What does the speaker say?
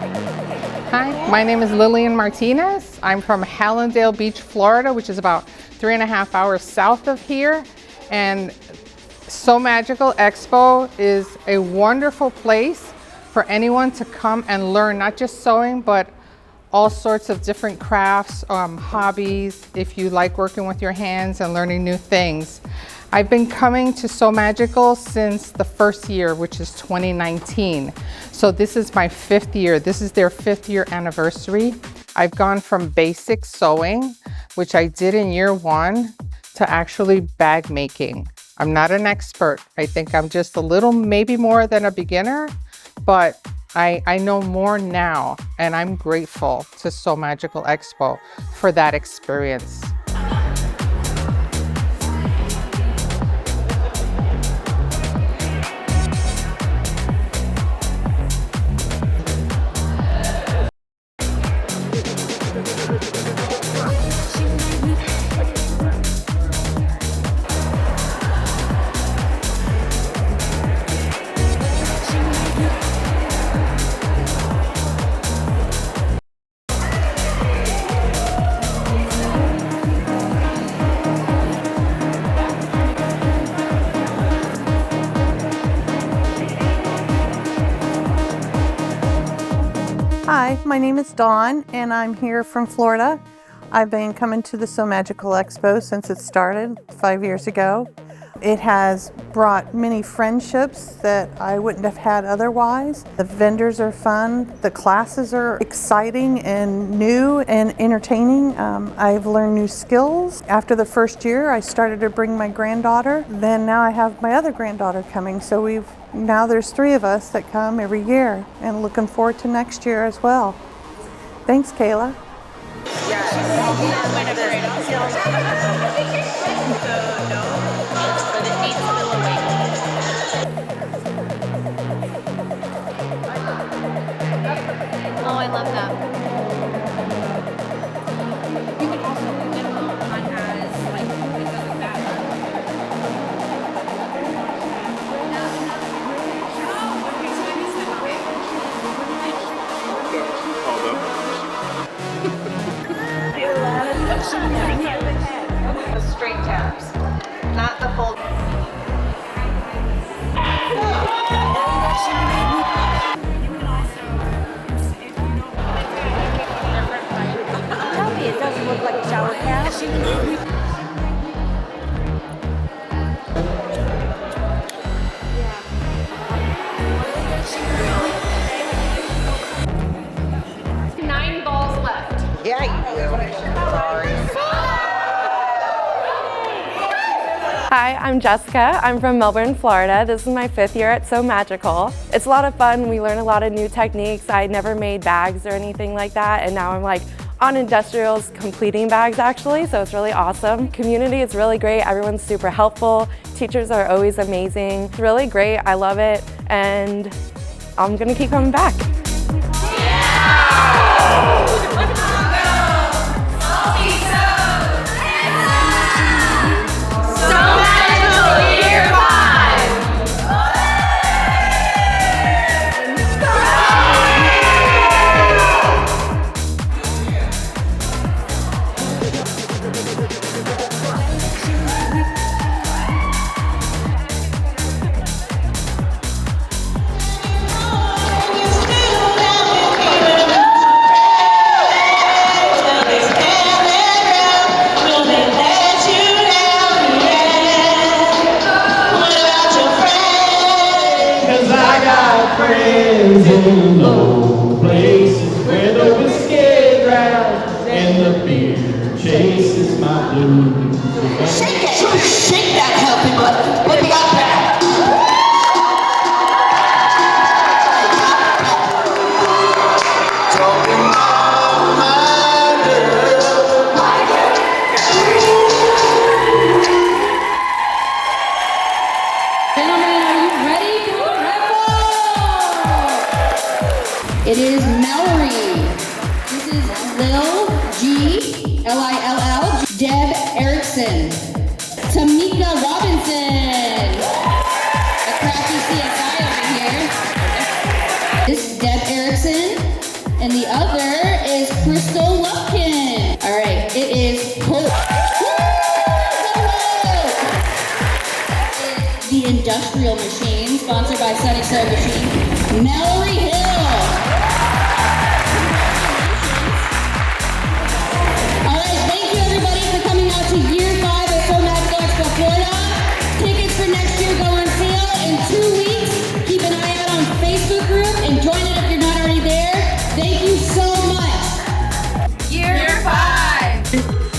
Hi, my name is Lillian Martinez. I'm from Hallandale Beach, Florida, which is about 3.5 hours south of here. And Sew Magical Expo is a wonderful place for anyone to come and learn not just sewing, but all sorts of different crafts, hobbies, if you like working with your hands and learning new things. I've been coming to Sew Magical since the first year, which is 2019. So this is my 5th year. This is their 5th year anniversary. I've gone from basic sewing, which I did in year 1, to actually bag making. I'm not an expert. I think I'm just a little, maybe more than a beginner, but I know more now, and I'm grateful to Sew Magical Expo for that experience. Hi, my name is Dawn and I'm here from Florida. I've been coming to the Sew Magical Expo since it started 5 years ago. It has brought many friendships that I wouldn't have had otherwise. The vendors are fun, the classes are exciting and new and entertaining. I've learned new skills. After the first year, I started to bring my granddaughter. Then now I have my other granddaughter coming, so now there's 3 of us that come every year, and looking forward to next year as well. Thanks, Kayla. Oh, I love that. You can also put it on as, like, it doesn't matter. The straight tabs, not the full. Tell me, it doesn't look like a shower cap. Nine balls left. Yeah, you do. Sorry. Hi, I'm Jessica. I'm from Melbourne, Florida. This is my 5th year at Sew Magical. It's a lot of fun. We learn a lot of new techniques. I never made bags or anything like that, and now I'm like on industrials completing bags actually, so it's really awesome. Community is really great. Everyone's super helpful. Teachers are always amazing. It's really great. I love it, and I'm gonna keep coming back. Friends in low places where the whiskey drowns and the beer chases my blues. Shake it, shake that healthy butt. What you got there? It is Mallory. This is Lil G, L-I-L-L, Deb Erickson. Tamika Robinson. A crafty CSI over here. This is Deb Erickson. And the other is Crystal Lupkin. All right, it is Hope. The Industrial Machine, sponsored by Sunny Sew Machine, Mallory Hill. All right, thank you everybody for coming out to year 5 of Sew Magical Expo Florida. Tickets for next year go on sale in 2 weeks. Keep an eye out on Facebook group and join it if you're not already there. Thank you so much. Year 5.